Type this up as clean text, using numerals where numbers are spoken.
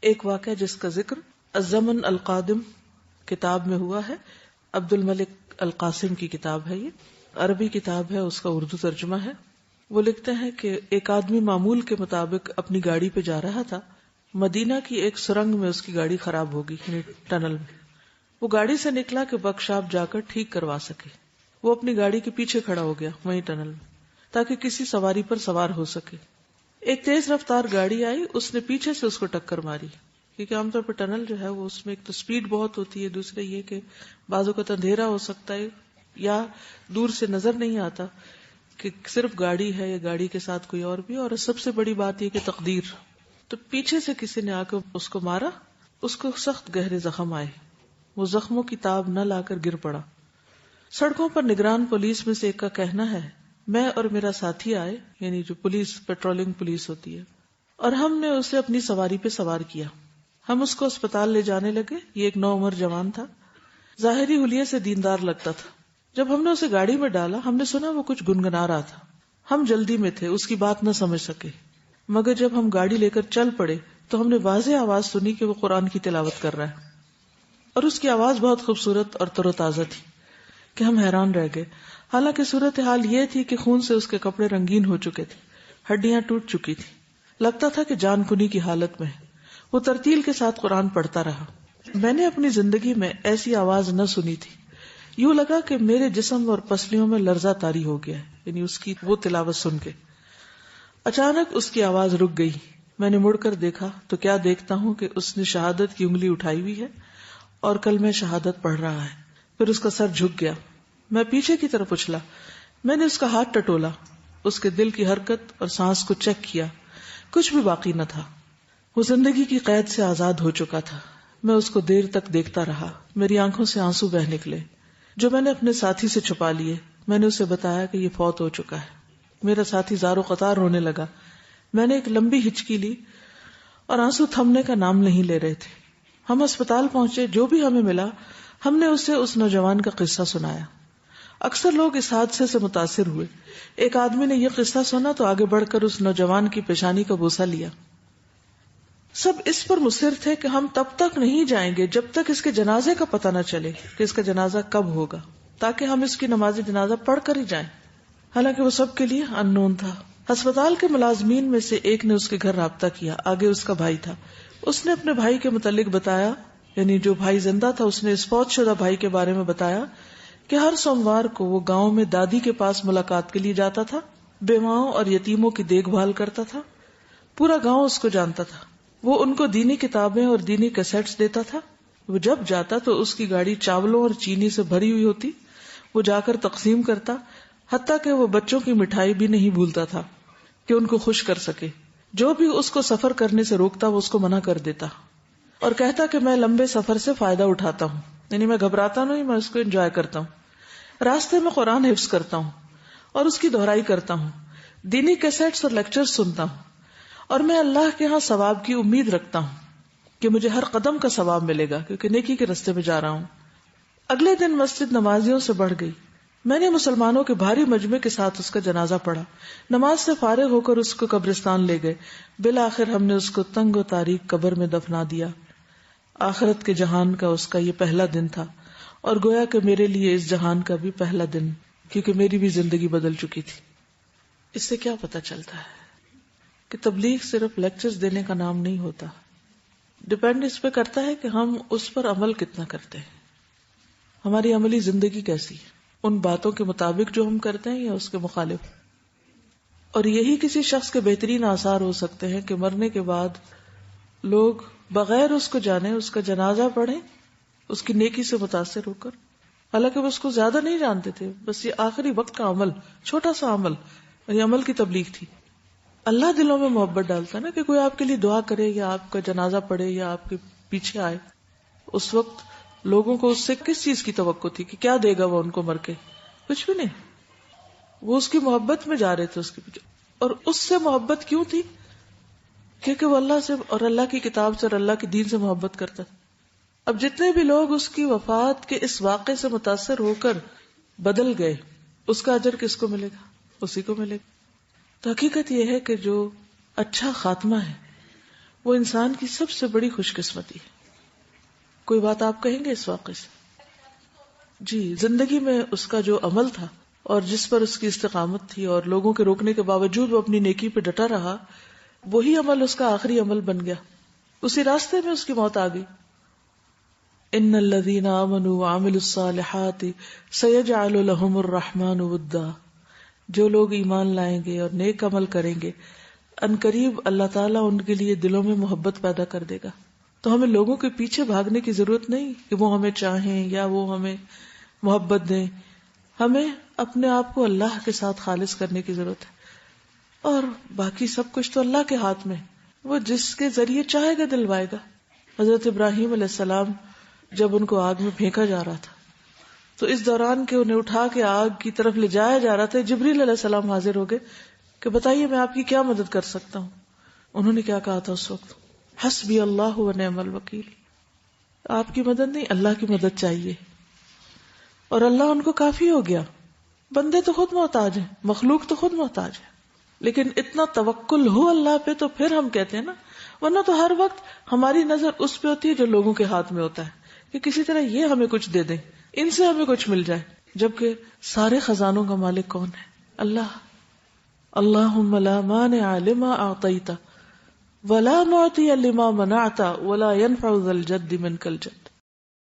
ایک واقعہ جس کا ذکر الزمن القادم کتاب میں ہوا ہے، عبد الملک القاسم کی کتاب ہے، یہ عربی کتاب ہے، اس کا اردو ترجمہ ہے۔ وہ لکھتے ہیں کہ ایک آدمی معمول کے مطابق اپنی گاڑی پہ جا رہا تھا، مدینہ کی ایک سرنگ میں اس کی گاڑی خراب ہوگی، یعنی ٹنل میں۔ وہ گاڑی سے نکلا کہ ورکشاپ جا کر ٹھیک کروا سکے۔ وہ اپنی گاڑی کے پیچھے کھڑا ہو گیا وہیں ٹنل میں، تاکہ کسی سواری پر سوار ہو سکے۔ ایک تیز رفتار گاڑی آئی، اس نے پیچھے سے اس کو ٹکر ماری، کیونکہ عام طور پر ٹنل جو ہے وہ اس میں ایک تو سپیڈ بہت ہوتی ہے، دوسرے یہ کہ بعض اوقات اندھیرا ہو سکتا ہے یا دور سے نظر نہیں آتا کہ صرف گاڑی ہے یا گاڑی کے ساتھ کوئی اور بھی، اور سب سے بڑی بات یہ کہ تقدیر۔ تو پیچھے سے کسی نے آ کر اس کو مارا، اس کو سخت گہرے زخم آئے، وہ زخموں کی تاب نہ لا کر گر پڑا۔ سڑکوں پر نگران پولیس میں سے ایک کا کہنا ہے، میں اور میرا ساتھی آئے، یعنی جو پولیس پیٹرولنگ پولیس ہوتی ہے، اور ہم نے اسے اپنی سواری پہ سوار کیا۔ ہم اس کو اسپتال لے جانے لگے۔ یہ ایک نوعمر جوان تھا، ظاہری حلیے سے دیندار لگتا تھا۔ جب ہم نے اسے گاڑی میں ڈالا، ہم نے سنا وہ کچھ گنگنا رہا تھا۔ ہم جلدی میں تھے، اس کی بات نہ سمجھ سکے، مگر جب ہم گاڑی لے کر چل پڑے تو ہم نے واضح آواز سنی کہ وہ قرآن کی تلاوت کر رہا ہے، اور اس کی آواز بہت خوبصورت اور تر و تازہ تھی کہ ہم حیران رہ گئے۔ حالانکہ صورتحال یہ تھی کہ خون سے اس کے کپڑے رنگین ہو چکے تھے، ہڈیاں ٹوٹ چکی تھی، لگتا تھا کہ جان کنی کی حالت میں ہے۔ وہ ترتیل کے ساتھ قرآن پڑھتا رہا۔ میں نے اپنی زندگی میں ایسی آواز نہ سنی تھی۔ یوں لگا کہ میرے جسم اور پسلیوں میں لرزہ طاری ہو گیا ہے، یعنی اس کی وہ تلاوت سن کے۔ اچانک اس کی آواز رک گئی۔ میں نے مڑ کر دیکھا تو کیا دیکھتا ہوں کہ اس نے شہادت کی انگلی اٹھائی ہوئی ہے اور کلمہ شہادت پڑھ رہا ہے۔ پھر اس کا سر جھک گیا۔ میں پیچھے کی طرف اچھلا، میں نے اس کا ہاتھ ٹٹولا، اس کے دل کی حرکت اور سانس کو چیک کیا، کچھ بھی باقی نہ تھا۔ وہ زندگی کی قید سے آزاد ہو چکا تھا۔ میں اس کو دیر تک دیکھتا رہا، میری آنکھوں سے آنسو بہہ نکلے جو میں نے اپنے ساتھی سے چھپا لیے۔ میں نے اسے بتایا کہ یہ فوت ہو چکا ہے۔ میرا ساتھی زار و قطار رونے لگا۔ میں نے ایک لمبی ہچکی لی اور آنسو تھمنے کا نام نہیں لے رہے تھے۔ ہم اسپتال پہنچے، جو بھی ہمیں ملا ہم نے اسے اس نوجوان کا قصہ سنایا۔ اکثر لوگ اس حادثے سے متاثر ہوئے۔ ایک آدمی نے یہ قصہ سنا تو آگے بڑھ کر اس نوجوان کی پیشانی کا بوسہ لیا۔ سب اس پر مصر تھے کہ ہم تب تک نہیں جائیں گے جب تک اس کے جنازے کا پتہ نہ چلے کہ اس کا جنازہ کب ہوگا، تاکہ ہم اس کی نماز جنازہ پڑھ کر ہی جائیں، حالانکہ وہ سب کے لیے ان نون تھا۔ ہسپتال کے ملازمین میں سے ایک نے اس کے گھر رابطہ کیا، آگے اس کا بھائی تھا۔ اس نے اپنے بھائی کے متعلق بتایا، یعنی جو بھائی زندہ تھا اس نے اس فوت شدہ بھائی کے بارے میں بتایا کہ ہر سوموار کو وہ گاؤں میں دادی کے پاس ملاقات کے لیے جاتا تھا، بیواؤں اور یتیموں کی دیکھ بھال کرتا تھا۔ پورا گاؤں اس کو جانتا تھا۔ وہ ان کو دینی کتابیں اور دینی کیسٹس دیتا تھا۔ وہ جب جاتا تو اس کی گاڑی چاولوں اور چینی سے بھری ہوئی ہوتی، وہ جا کر تقسیم کرتا، حتیٰ کہ وہ بچوں کی مٹھائی بھی نہیں بھولتا تھا کہ ان کو خوش کر سکے۔ جو بھی اس کو سفر کرنے سے روکتا وہ اس کو منع کر دیتا اور کہتا کہ میں لمبے سفر سے فائدہ اٹھاتا ہوں، یعنی میں گھبراتا نہیں، میں اس کو انجوائے کرتا ہوں۔ راستے میں قرآن حفظ کرتا ہوں اور اس کی دہرائی کرتا ہوں، دینی کیسٹس اور لیکچر سنتا ہوں، اور میں اللہ کے ہاں ثواب کی امید رکھتا ہوں کہ مجھے ہر قدم کا ثواب ملے گا، کیونکہ نیکی کے راستے میں جا رہا ہوں۔ اگلے دن مسجد نمازیوں سے بڑھ گئی۔ میں نے مسلمانوں کے بھاری مجمع کے ساتھ اس کا جنازہ پڑھا۔ نماز سے فارغ ہو کر اس کو قبرستان لے گئے۔ بالآخر ہم نے اس کو تنگ و تاریک قبر میں دفنا دیا۔ آخرت کے جہان کا اس کا یہ پہلا دن تھا، اور گویا کہ میرے لیے اس جہان کا بھی پہلا دن، کیونکہ میری بھی زندگی بدل چکی تھی۔ اس سے کیا پتہ چلتا ہے کہ تبلیغ صرف لیکچرز دینے کا نام نہیں ہوتا۔ ڈیپینڈ اس پہ کرتا ہے کہ ہم اس پر عمل کتنا کرتے ہیں، ہماری عملی زندگی کیسی ہے، ان باتوں کے مطابق جو ہم کرتے ہیں یا اس کے مخالف۔ اور یہی کسی شخص کے بہترین آثار ہو سکتے ہیں کہ مرنے کے بعد لوگ بغیر اس کو جانے اس کا جنازہ پڑھیں، اس کی نیکی سے متاثر ہو کر، حالانکہ وہ اس کو زیادہ نہیں جانتے تھے، بس یہ آخری وقت کا عمل، چھوٹا سا عمل، اور یہ عمل کی تبلیغ تھی۔ اللہ دلوں میں محبت ڈالتا ہے نا، کہ کوئی آپ کے لیے دعا کرے یا آپ کا جنازہ پڑھے یا آپ کے پیچھے آئے۔ اس وقت لوگوں کو اس سے کس چیز کی توقع تھی کہ کیا دے گا وہ ان کو مر کے؟ کچھ بھی نہیں۔ وہ اس کی محبت میں جا رہے تھے اس کے پیچھے۔ اور اس سے محبت کیوں تھی؟ کیونکہ وہ اللہ سے اور اللہ کی کتاب سے اور اللہ کے دین سے محبت کرتا تھا۔ اب جتنے بھی لوگ اس کی وفات کے اس واقعے سے متاثر ہو کر بدل گئے، اس کا اجر کس کو ملے گا؟ اسی کو ملے گا۔ تو حقیقت یہ ہے کہ جو اچھا خاتمہ ہے وہ انسان کی سب سے بڑی خوش قسمتی ہے. کوئی بات آپ کہیں گے اس واقعے سے؟ جی، زندگی میں اس کا جو عمل تھا اور جس پر اس کی استقامت تھی اور لوگوں کے روکنے کے باوجود وہ اپنی نیکی پہ ڈٹا رہا، وہی عمل اس کا آخری عمل بن گیا. اسی راستے میں اس کی موت آ گئی. ان الذین آمنوا وعملوا الصالحات سیجعل لهم الرحمن ودا. جو لوگ ایمان لائیں گے اور نیک عمل کریں گے، عنقریب اللہ تعالیٰ ان کے لیے دلوں میں محبت پیدا کر دے گا. تو ہمیں لوگوں کے پیچھے بھاگنے کی ضرورت نہیں کہ وہ ہمیں چاہیں یا وہ ہمیں محبت دیں. ہمیں اپنے آپ کو اللہ کے ساتھ خالص کرنے کی ضرورت ہے، اور باقی سب کچھ تو اللہ کے ہاتھ میں. وہ جس کے ذریعے چاہے گا دلوائے گا. حضرت ابراہیم علیہ السلام جب ان کو آگ میں پھینکا جا رہا تھا تو اس دوران کہ انہیں اٹھا کے آگ کی طرف لے جایا جا رہا تھا، جبریل علیہ السلام حاضر ہو گئے کہ بتائیے میں آپ کی کیا مدد کر سکتا ہوں. انہوں نے کیا کہا تھا اس وقت؟ حسبی اللہ و نعم الوکیل. آپ کی مدد نہیں، اللہ کی مدد چاہیے، اور اللہ ان کو کافی ہو گیا. بندے تو خود محتاج ہیں، مخلوق تو خود محتاج ہے، لیکن اتنا توکل ہو اللہ پہ تو پھر ہم کہتے ہیں نا. ورنہ تو ہر وقت ہماری نظر اس پہ ہوتی ہے جو لوگوں کے ہاتھ میں ہوتا ہے کہ کسی طرح یہ ہمیں کچھ دے دیں، ان سے ہمیں کچھ مل جائے. جبکہ سارے خزانوں کا مالک کون ہے؟ اللہ. اللہم لا مانع لما اعطیت ولا معطی لما منعت ولا ينفع ذا الجد منک الجد.